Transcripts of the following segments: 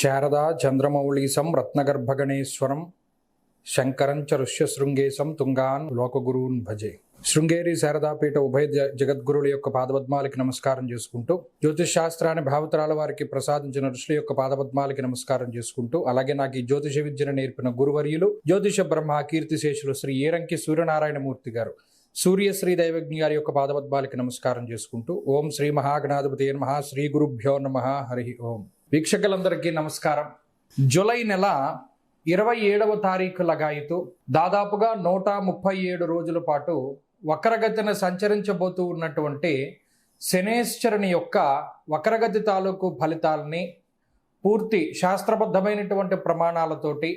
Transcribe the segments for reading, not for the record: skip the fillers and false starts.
శారదా చంద్రమౌళీసం రత్నగర్భగణేశ్వరం శంకరం చ ఋష్యశృంగేశం తుంగాన్ లోకగురూన్ భజే. శృంగేరి శారదాపీఠ ఉభయ జగద్గురుల యొక్క పాదపద్మాలకి నమస్కారం చేసుకుంటూ, జ్యోతిష్ శాస్త్రాన్ని భావతరాల వారికి ప్రసాదించిన ఋషుల యొక్క పాదపద్మాలకి నమస్కారం చేసుకుంటూ, అలాగే నాకు ఈ జ్యోతిష విద్యను నేర్పిన గురువర్యులు జ్యోతిష బ్రహ్మ కీర్తిశేషులు శ్రీ ఏరంకి సూర్యనారాయణమూర్తి గారు, సూర్యశ్రీ దైవజ్ఞ గారి యొక్క పాదపద్మాలకి నమస్కారం చేసుకుంటూ, ఓం శ్రీ మహాగణాధిపతి నమః, శ్రీ గురుభ్యో నమః, హరి ఓం. వీక్షకులందరికీ నమస్కారం. జూలై నెల 27వ తారీఖు లగాయితూ దాదాపుగా 137 రోజుల పాటు వక్రగతిన సంచరించబోతూ ఉన్నటువంటి శనేశ్వరుని యొక్క వక్రగతి తాలూకు ఫలితాలని పూర్తి శాస్త్రబద్ధమైనటువంటి ప్రమాణాలతోటి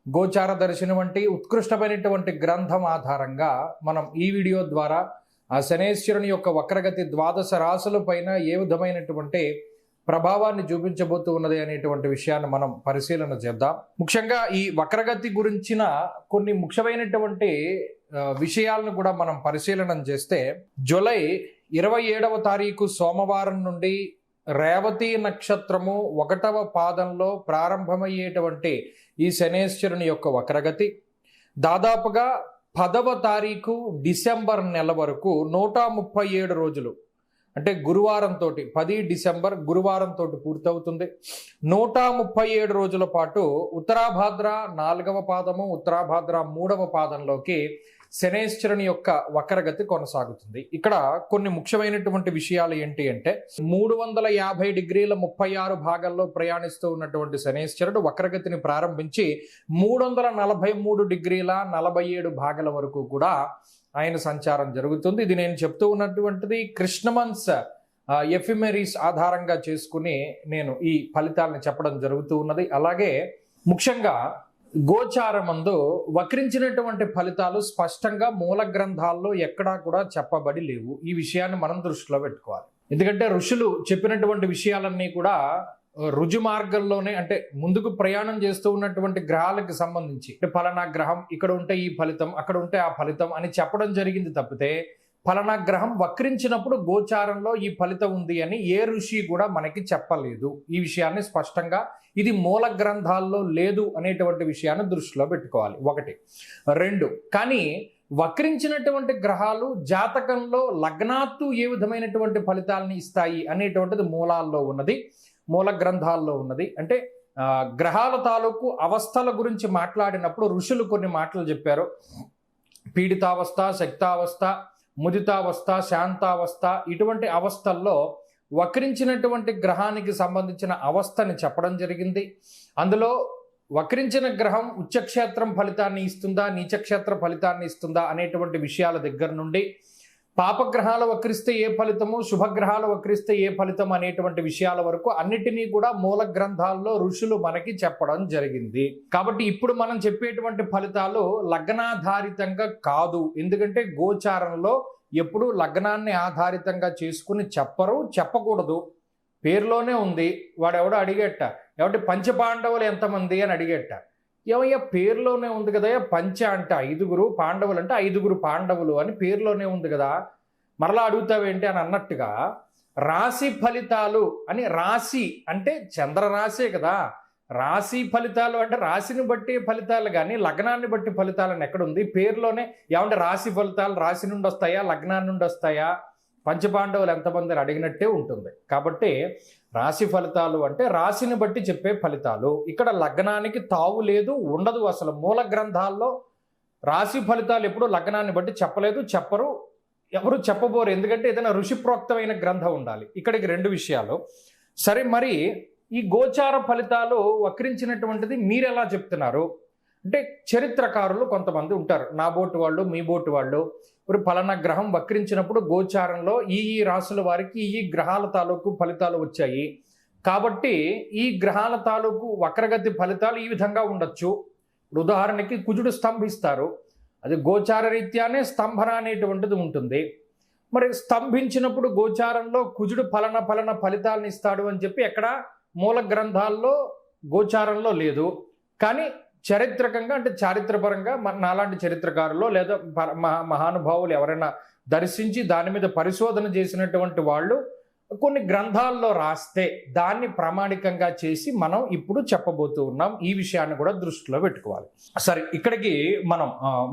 గోచార దర్శనం వంటి ఉత్కృష్టమైనటువంటి గ్రంథం ఆధారంగా మనం ఈ వీడియో ద్వారా ఆ శనేశ్వరుని యొక్క వక్రగతి 12 రాశుల పైన ఏ విధమైనటువంటి ప్రభావాన్ని చూపించబోతూ ఉన్నది అనేటువంటి విషయాన్ని మనం పరిశీలన చేద్దాం. ముఖ్యంగా ఈ వక్రగతి గురించిన కొన్ని ముఖ్యమైనటువంటి విషయాలను కూడా మనం పరిశీలన చేస్తే, జూలై 27వ తారీఖు సోమవారం నుండి రేవతి నక్షత్రము 1వ పాదంలో ప్రారంభమయ్యేటువంటి ఈ శనేశ్వరుని యొక్క వక్రగతి దాదాపుగా 10వ తారీఖు డిసెంబర్ నెల వరకు 137 రోజులు, అంటే గురువారంతో 10 డిసెంబర్ గురువారంతో పూర్తవుతుంది. 137 రోజుల పాటు ఉత్తరాభాద్ర 4వ పాదము, ఉత్తరాభాద్ర 3వ పాదంలోకి శనేశ్వరుని యొక్క వక్రగతి కొనసాగుతుంది. ఇక్కడ కొన్ని ముఖ్యమైనటువంటి విషయాలు ఏంటి అంటే, 350 డిగ్రీల 36 భాగాల్లో ప్రయాణిస్తూ ఉన్నటువంటి శనేశ్వరుడు వక్రగతిని ప్రారంభించి 343 డిగ్రీల 47 భాగాల వరకు కూడా ఆయన సంచారం జరుగుతుంది. ఇది నేను చెప్తూ ఉన్నటువంటిది కృష్ణమన్స్ ఎఫిమెరీస్ ఆధారంగా చేసుకుని నేను ఈ ఫలితాలను చెప్పడం జరుగుతూ ఉన్నది. అలాగే ముఖ్యంగా గోచారమందు వక్రించినటువంటి ఫలితాలు స్పష్టంగా మూల గ్రంథాల్లో ఎక్కడా కూడా చెప్పబడి లేవు. ఈ విషయాన్ని మనం దృష్టిలో పెట్టుకోవాలి. ఎందుకంటే ఋషులు చెప్పినటువంటి విషయాలన్నీ కూడా రుజు మార్గంలోనే, అంటే ముందుకు ప్రయాణం చేస్తూ ఉన్నటువంటి గ్రహాలకు సంబంధించి, ఫలానా గ్రహం ఇక్కడ ఉంటే ఈ ఫలితం, అక్కడ ఉంటే ఆ ఫలితం అని చెప్పడం జరిగింది తప్పితే, ఫలానా గ్రహం వక్రించినప్పుడు గోచారంలో ఈ ఫలితం ఉంది అని ఏ ఋషి కూడా మనకి చెప్పలేదు. ఈ విషయాన్ని స్పష్టంగా ఇది మూల గ్రంథాల్లో లేదు అనేటువంటి విషయాన్ని దృష్టిలో పెట్టుకోవాలి. 1. 2, కానీ వక్రించినటువంటి గ్రహాలు జాతకంలో లగ్నాత్తు ఏ విధమైనటువంటి ఫలితాలని ఇస్తాయి అనేటువంటిది మూలాల్లో ఉన్నది, మూల గ్రంథాల్లో ఉన్నది. అంటే గ్రహాల తాలూకు అవస్థల గురించి మాట్లాడినప్పుడు ఋషులు కొన్ని మాటలు చెప్పారు. పీడితావస్థ, శక్తావస్థ, ముదితావస్థ, శాంతావస్థ, ఇటువంటి అవస్థల్లో వక్రించినటువంటి గ్రహానికి సంబంధించిన అవస్థని చెప్పడం జరిగింది. అందులో వక్రించిన గ్రహం ఉచ్చక్షేత్రం ఫలితాన్ని ఇస్తుందా, నీచక్షేత్ర ఫలితాన్ని ఇస్తుందా అనేటువంటి విషయాల దగ్గర నుండి, పాపగ్రహాలు వక్రిస్తే ఏ ఫలితము, శుభగ్రహాలు వక్రిస్తే ఏ ఫలితం అనేటువంటి విషయాల వరకు అన్నిటినీ కూడా మూల గ్రంథాల్లో ఋషులు మనకి చెప్పడం జరిగింది. కాబట్టి ఇప్పుడు మనం చెప్పేటువంటి ఫలితాలు లగ్నాధారితంగా కాదు. ఎందుకంటే గోచారంలో ఎప్పుడు లగ్నాన్ని ఆధారితంగా చేసుకుని చెప్పరు, చెప్పకూడదు. పేరులోనే ఉంది. వాడెవడో అడిగేట, ఎవటి పంచపాండవులు ఎంతమంది అని అడిగేట. ఏమయ్యా పేరులోనే ఉంది కదా, పంచ అంటే 5 పాండవులు అంటే 5 పాండవులు అని పేరులోనే ఉంది కదా, మరలా అడుగుతావేంటి అని అన్నట్టుగా రాశి ఫలితాలు అని, రాశి అంటే చంద్రరాశే కదా, రాశి ఫలితాలు అంటే రాశిని బట్టి ఫలితాలు కానీ లగ్నాన్ని బట్టి ఫలితాలని ఎక్కడుంది? పేరులోనే ఏమంటే రాశి ఫలితాలు రాశి నుండి వస్తాయా, లగ్నాన్ని నుండి వస్తాయా, పంచపాండవులు ఎంతమంది అని అడిగినట్టే ఉంటుంది. కాబట్టి రాశి ఫలితాలు అంటే రాశిని బట్టి చెప్పే ఫలితాలు. ఇక్కడ లగ్నానికి తావు లేదు, ఉండదు. అసలు మూల గ్రంథాల్లో రాశి ఫలితాలు ఎప్పుడు లగ్నాన్ని బట్టి చెప్పలేదు, చెప్పరు, ఎవరు చెప్పబోరు. ఎందుకంటే ఏదైనా ఋషిప్రోక్తమైన గ్రంథం ఉండాలి. ఇక్కడికి 2 విషయాలు. సరే, మరి ఈ గోచార ఫలితాలు వక్రించినటువంటిది మీరు ఎలా చెప్తున్నారు అంటే, చరిత్రకారులు కొంతమంది ఉంటారు, నా బోటు వాళ్ళు, మీ బోటు వాళ్ళు, ఇప్పుడు ఫలానా గ్రహం వక్రించినప్పుడు గోచారంలో ఈ రాశుల వారికి ఈ గ్రహాల తాలూకు ఫలితాలు వచ్చాయి కాబట్టి ఈ గ్రహాల తాలూకు వక్రగతి ఫలితాలు ఈ విధంగా ఉండొచ్చు. ఉదాహరణకి కుజుడు స్తంభిస్తారు, అది గోచార రీత్యానే స్తంభన అనేటువంటిది ఉంటుంది. మరి స్తంభించినప్పుడు గోచారంలో కుజుడు ఫలన ఫలితాలను ఇస్తాడు అని చెప్పి ఎక్కడ మూల గ్రంథాల్లో గోచారంలో లేదు. కానీ చారిత్రకంగా, అంటే చారిత్రపరంగా నాలాంటి చరిత్రకారులు లేదా మహానుభావులు ఎవరైనా దర్శించి దాని మీద పరిశోధన చేసినటువంటి వాళ్ళు కొన్ని గ్రంథాల్లో రాస్తే దాన్ని ప్రామాణికంగా చేసి మనం ఇప్పుడు చెప్పబోతూ ఉన్నాం. ఈ విషయాన్ని కూడా దృష్టిలో పెట్టుకోవాలి. సరే, ఇక్కడికి మనం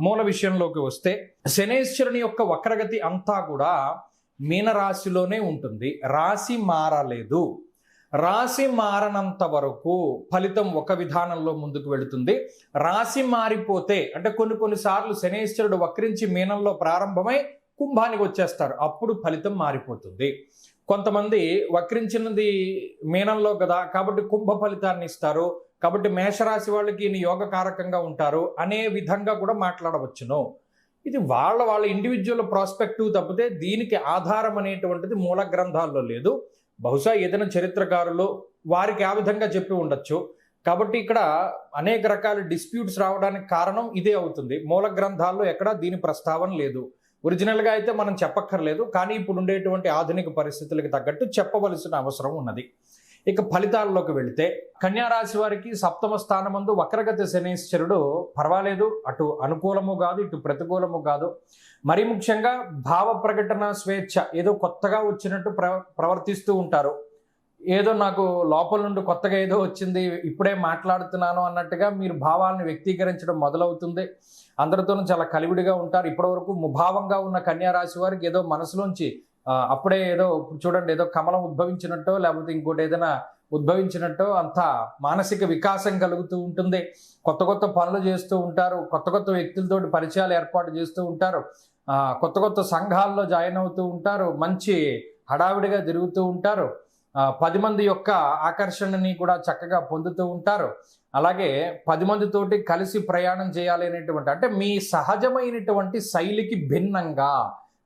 మూల విషయంలోకి వస్తే, శనేశ్వరుని యొక్క వక్రగతి అంతా కూడా మీనరాశిలోనే ఉంటుంది. రాశి మారలేదు. రాశి మారనంత వరకు ఫలితం ఒక విధానంలో ముందుకు వెళుతుంది. రాశి మారిపోతే అంటే కొన్నిసార్లు శనేశ్వరుడు వక్రించి మీనంలో ప్రారంభమై కుంభానికి వచ్చేస్తారు, అప్పుడు ఫలితం మారిపోతుంది. కొంతమంది వక్రించినది మీనంలో కదా కాబట్టి కుంభ ఫలితాన్ని ఇస్తారు, కాబట్టి మేషరాశి వాళ్ళకి ఈయన యోగకారకంగా ఉంటారు అనే విధంగా కూడా మాట్లాడవచ్చును. ఇది వాళ్ళ ఇండివిజువల్ ప్రాస్పెక్టివ్ తప్పితే దీనికి ఆధారం అనేటువంటిది మూల గ్రంథాల్లో లేదు. బహుశా ఏదైనా చరిత్రకారులు వారికి ఆ విధంగా చెప్పి ఉండొచ్చు. కాబట్టి ఇక్కడ అనేక రకాల డిస్ప్యూట్స్ రావడానికి కారణం ఇదే అవుతుంది. మూల గ్రంథాల్లో ఎక్కడా దీని ప్రస్తావన లేదు. ఒరిజినల్గా అయితే మనం చెప్పక్కర్లేదు, కానీ ఇప్పుడు ఉండేటువంటి ఆధునిక పరిస్థితులకు తగ్గట్టు చెప్పవలసిన అవసరం ఉన్నది. ఇక ఫలితాల్లోకి వెళితే, కన్యారాశి వారికి సప్తమ స్థానమందు వక్రగతి శనేశ్వరుడు పర్వాలేదు, అటు అనుకూలము కాదు ఇటు ప్రతికూలము కాదు. మరీ ముఖ్యంగా భావ ప్రకటన స్వేచ్ఛ, ఏదో కొత్తగా వచ్చినట్టు ప్రవర్తిస్తూ ఉంటారు. ఏదో నాకు లోపల నుండి కొత్తగా ఏదో వచ్చింది, ఇప్పుడే మాట్లాడుతున్నాను అన్నట్టుగా మీరు భావాలను వ్యక్తీకరించడం మొదలవుతుంది. అందరితోనూ చాలా కలివిడిగా ఉంటారు. ఇప్పటివరకు ముభావంగా ఉన్న కన్యారాశి వారికి ఏదో మనసులోంచి అప్పుడే ఏదో చూడండి, ఏదో కమలం ఉద్భవించినట్టో లేకపోతే ఇంకోటి ఏదైనా ఉద్భవించినట్టో అంత మానసిక వికాసం కలుగుతూ ఉంటుంది. కొత్త పనులు చేస్తూ ఉంటారు, కొత్త వ్యక్తులతోటి పరిచయాలు ఏర్పాటు చేస్తూ ఉంటారు, కొత్త సంఘాల్లో జాయిన్ అవుతూ ఉంటారు, మంచి హడావిడిగా తిరుగుతూ ఉంటారు, 10 మంది యొక్క ఆకర్షణని కూడా చక్కగా పొందుతూ ఉంటారు. అలాగే 10 మందితోటి కలిసి ప్రయాణం చేయాలి అనేటువంటి, అంటే మీ సహజమైనటువంటి శైలికి భిన్నంగా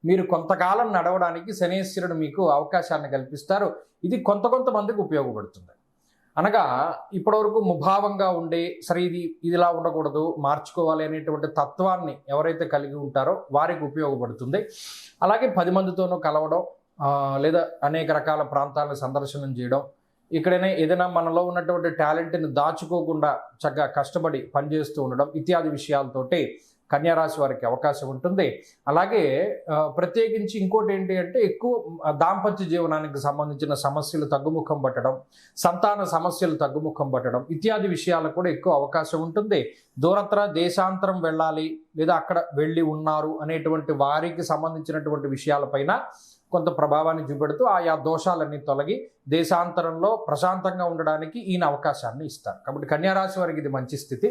మీరు కొంతకాలం నడవడానికి శనేశ్వరుడు మీకు అవకాశాన్ని కల్పిస్తారు. ఇది కొంతమందికి ఉపయోగపడుతుంది. అనగా ఇప్పటివరకు ముభావంగా ఉండి సరే ఇది ఇదిలా ఉండకూడదు, మార్చుకోవాలి అనేటువంటి తత్వాన్ని ఎవరైతే కలిగి ఉంటారో వారికి ఉపయోగపడుతుంది. అలాగే 10 మందితోనూ కలవడం, లేదా అనేక రకాల ప్రాంతాలను సందర్శనం చేయడం, ఇక్కడనే ఏదైనా మనలో ఉన్నటువంటి టాలెంట్ని దాచుకోకుండా చక్కగా కష్టపడి పనిచేస్తూ ఉండడం ఇత్యాది విషయాలతోటి కన్యారాశి వారికి అవకాశం ఉంటుంది. అలాగే ప్రత్యేకించి ఇంకోటి ఏంటి అంటే, ఎక్కువ దాంపత్య జీవనానికి సంబంధించిన సమస్యలు తగ్గుముఖం పట్టడం, సంతాన సమస్యలు తగ్గుముఖం పట్టడం ఇత్యాది విషయాలకు కూడా ఎక్కువ అవకాశం ఉంటుంది. దూరత్ర దేశాంతరం వెళ్ళాలి లేదా అక్కడ వెళ్ళి ఉన్నారు అనేటువంటి వారికి సంబంధించినటువంటి విషయాలపైన కొంత ప్రభావాన్ని చూపెడుతూ ఆయా దోషాలన్నీ తొలగి దేశాంతరంలో ప్రశాంతంగా ఉండడానికి ఈయన అవకాశాన్ని ఇస్తారు. కాబట్టి కన్యారాశి వారికి ఇది మంచి స్థితి.